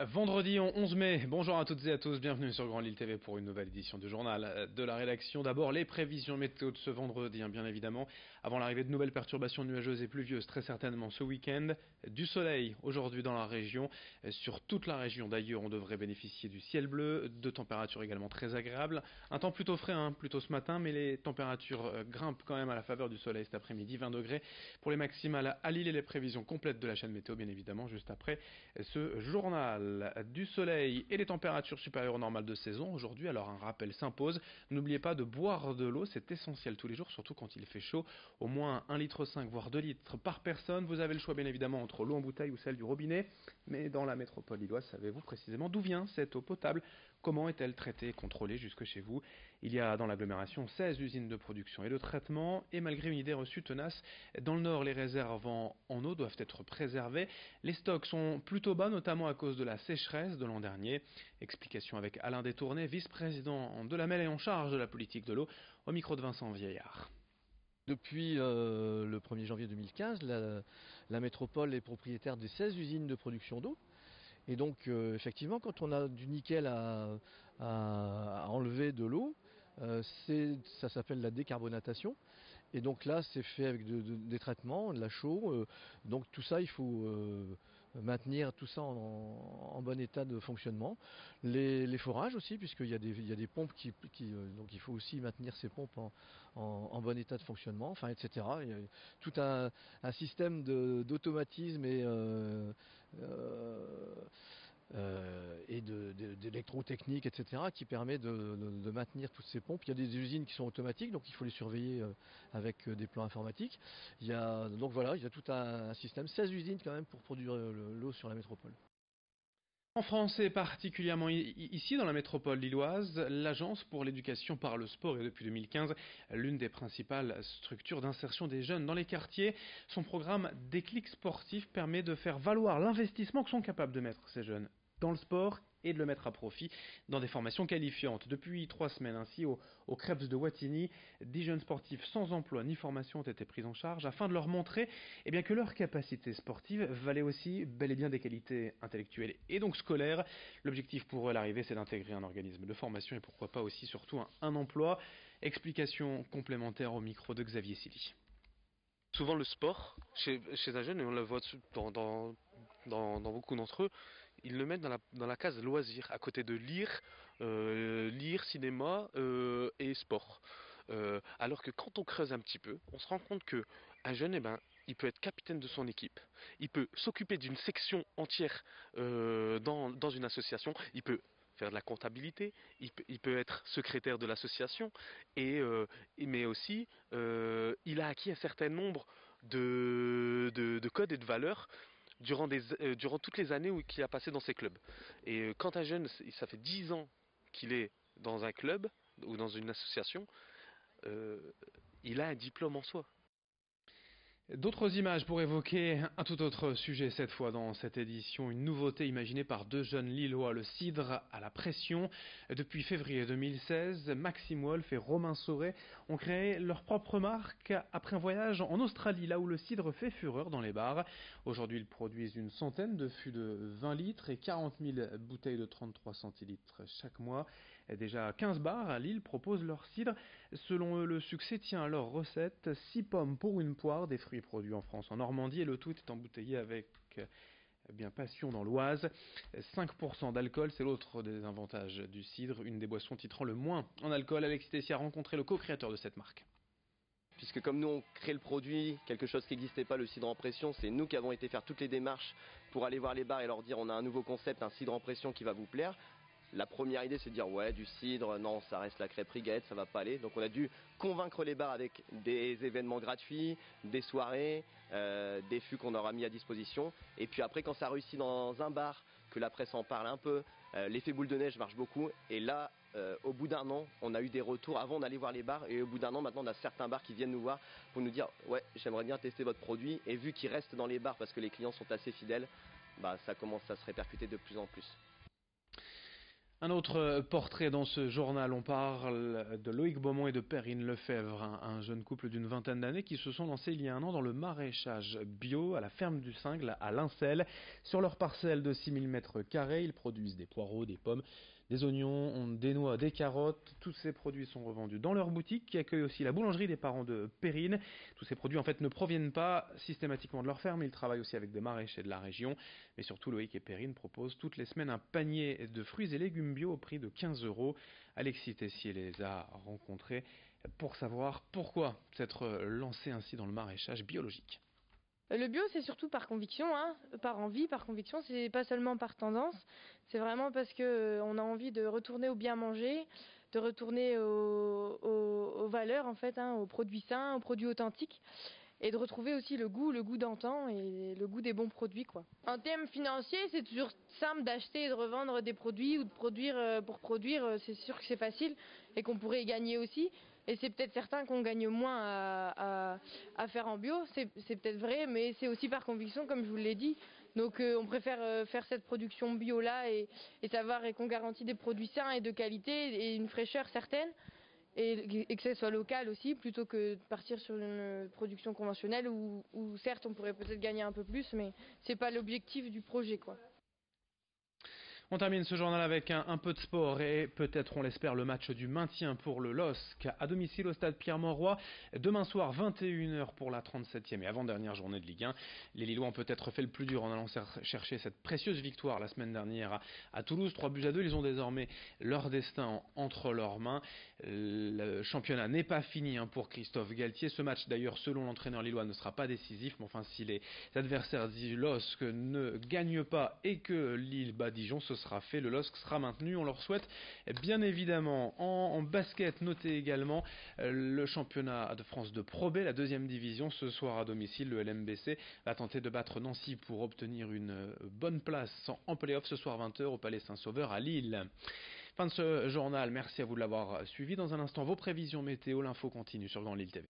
Vendredi 11 mai, bonjour à toutes et à tous, bienvenue sur Grand Lille TV pour une nouvelle édition du journal de la rédaction. D'abord les prévisions météo de ce vendredi, bien évidemment, avant l'arrivée de nouvelles perturbations nuageuses et pluvieuses très certainement ce week-end. Du soleil aujourd'hui dans la région, sur toute la région d'ailleurs on devrait bénéficier du ciel bleu, de températures également très agréables. Un temps plutôt frais, plutôt ce matin, mais les températures grimpent quand même à la faveur du soleil cet après-midi, 20 degrés pour les maximales à Lille et les prévisions complètes de la chaîne météo bien évidemment juste après ce journal. Du soleil et les températures supérieures aux normales de saison aujourd'hui, alors un rappel s'impose, n'oubliez pas de boire de l'eau, c'est essentiel tous les jours, surtout quand il fait chaud, au moins 1,5 litre voire 2 litres par personne. Vous avez le choix bien évidemment entre l'eau en bouteille ou celle du robinet, mais dans la métropole lilloise, savez-vous précisément d'où vient cette eau potable? Comment est-elle traitée et contrôlée jusque chez vous? Il y a dans l'agglomération 16 usines de production et de traitement, et malgré une idée reçue tenace, dans le nord les réserves en eau doivent être préservées. Les stocks sont plutôt bas, notamment à cause de la sécheresse de l'an dernier. Explication avec Alain Détourné, vice-président de la MEL et en charge de la politique de l'eau, au micro de Vincent Vieillard. Depuis le 1er janvier 2015, la métropole est propriétaire des 16 usines de production d'eau. Et donc effectivement, quand on a du nickel à enlever de l'eau, ça s'appelle la décarbonatation. Et donc là, c'est fait avec des traitements, de la chaux. Donc tout ça, il faut maintenir tout ça en bon état de fonctionnement. Les forages aussi, puisqu'il y a des pompes donc il faut aussi maintenir ces pompes en bon état de fonctionnement, enfin, etc. Il y a tout un système d'automatisme et d'électrotechnique, etc., qui permet de maintenir toutes ces pompes. Il y a des usines qui sont automatiques, donc il faut les surveiller avec des plans informatiques. Donc voilà, il y a tout un système, 16 usines quand même pour produire l'eau sur la métropole. En France et particulièrement ici dans la métropole lilloise, l'Agence pour l'éducation par le sport est depuis 2015 l'une des principales structures d'insertion des jeunes dans les quartiers. Son programme Déclic sportif permet de faire valoir l'investissement que sont capables de mettre ces jeunes dans le sport et de le mettre à profit dans des formations qualifiantes. Depuis 3 semaines ainsi, au Krebs de Wattignies, 10 jeunes sportifs sans emploi ni formation ont été pris en charge afin de leur montrer que leurs capacités sportives valaient aussi bel et bien des qualités intellectuelles et donc scolaires. L'objectif pour eux à l'arrivée, c'est d'intégrer un organisme de formation et pourquoi pas aussi surtout un emploi. Explication complémentaire au micro de Xavier Silly. Souvent le sport, chez un jeune, et on le voit dans beaucoup d'entre eux, ils le mettent dans la case loisir, à côté de lire, cinéma et sport. Alors que quand on creuse un petit peu, on se rend compte que un jeune, il peut être capitaine de son équipe, il peut s'occuper d'une section entière dans une association, il peut faire de la comptabilité, il peut être secrétaire de l'association, mais aussi il a acquis un certain nombre de codes et de valeurs durant toutes les années qu'il a passé dans ces clubs. Et quand un jeune, ça fait 10 ans qu'il est dans un club ou dans une association, euh, il a un diplôme en soi. D'autres images pour évoquer un tout autre sujet cette fois dans cette édition, une nouveauté imaginée par deux jeunes Lillois, le cidre à la pression. Depuis février 2016, Maxime Wolf et Romain Sauret ont créé leur propre marque après un voyage en Australie, là où le cidre fait fureur dans les bars. Aujourd'hui, ils produisent une centaine de fûts de 20 litres et 40 000 bouteilles de 33 centilitres chaque mois. Déjà 15 bars à Lille proposent leur cidre. Selon eux, le succès tient à leur recette, 6 pommes pour une poire, des fruits produits en France, en Normandie, et le tout est embouteillé avec passion dans l'Oise. 5% d'alcool, c'est l'autre des avantages du cidre, une des boissons titrant le moins en alcool. Alexis Tessier a rencontré le co-créateur de cette marque. Puisque comme nous on crée le produit, quelque chose qui n'existait pas, le cidre en pression, c'est nous qui avons été faire toutes les démarches pour aller voir les bars et leur dire on a un nouveau concept, un cidre en pression qui va vous plaire. La première idée c'est de dire ouais du cidre, non ça reste la crêpe riguette, ça va pas aller. Donc on a dû convaincre les bars avec des événements gratuits, des soirées, des fûts qu'on aura mis à disposition. Et puis après quand ça réussit dans un bar, que la presse en parle un peu, l'effet boule de neige marche beaucoup. Et là au bout d'un an on a eu des retours, avant on allait voir les bars et au bout d'un an maintenant on a certains bars qui viennent nous voir pour nous dire ouais j'aimerais bien tester votre produit. Et vu qu'il reste dans les bars parce que les clients sont assez fidèles, ça commence à se répercuter de plus en plus. Un autre portrait dans ce journal, on parle de Loïc Beaumont et de Perrine Lefebvre, un jeune couple d'une vingtaine d'années qui se sont lancés il y a un an dans le maraîchage bio à la ferme du Cingle à Lincel. Sur leur parcelle de 6000 m², ils produisent des poireaux, des pommes, des oignons, des noix, des carottes. Tous ces produits sont revendus dans leur boutique qui accueille aussi la boulangerie des parents de Perrine. Tous ces produits en fait ne proviennent pas systématiquement de leur ferme, ils travaillent aussi avec des maraîchers de la région. Mais surtout Loïc et Perrine proposent toutes les semaines un panier de fruits et légumes bio au prix de 15 €. Alexis Tessier les a rencontrés pour savoir pourquoi s'être lancé ainsi dans le maraîchage biologique. Le bio, c'est surtout par conviction, hein, par envie, par conviction. C'est pas seulement par tendance. C'est vraiment parce que on a envie de retourner au bien manger, de retourner aux valeurs en fait, hein, aux produits sains, aux produits authentiques, et de retrouver aussi le goût d'antan et le goût des bons produits, quoi. En termes financiers, c'est toujours simple d'acheter et de revendre des produits ou de produire pour produire. C'est sûr que c'est facile et qu'on pourrait y gagner aussi. Et c'est peut-être certain qu'on gagne moins à faire en bio, c'est peut-être vrai, mais c'est aussi par conviction, comme je vous l'ai dit. Donc on préfère faire cette production bio-là et savoir qu'on garantit des produits sains et de qualité et une fraîcheur certaine. Et que ce soit local aussi, plutôt que de partir sur une production conventionnelle où certes on pourrait peut-être gagner un peu plus, mais c'est pas l'objectif du projet, quoi. On termine ce journal avec un peu de sport et peut-être, on l'espère, le match du maintien pour le LOSC à domicile au stade Pierre-Mauroy. Demain soir, 21 h pour la 37e et avant-dernière journée de Ligue 1. Les Lillois ont peut-être fait le plus dur en allant chercher cette précieuse victoire la semaine dernière à Toulouse. 3-2. Ils ont désormais leur destin entre leurs mains. Le championnat n'est pas fini pour Christophe Galtier. Ce match, d'ailleurs, selon l'entraîneur lillois, ne sera pas décisif. Mais enfin, si les adversaires du LOSC ne gagnent pas et que Lille bat Dijon, ce sera fait, le LOSC sera maintenu, on leur souhaite bien évidemment. En basket, notez également le championnat de France de Pro B, la deuxième division, ce soir à domicile, le LMBC va tenter de battre Nancy pour obtenir une bonne place en play-off ce soir 20 h au Palais Saint-Sauveur à Lille. Fin de ce journal, merci à vous de l'avoir suivi. Dans un instant, vos prévisions météo, l'info continue sur Grand Lille TV.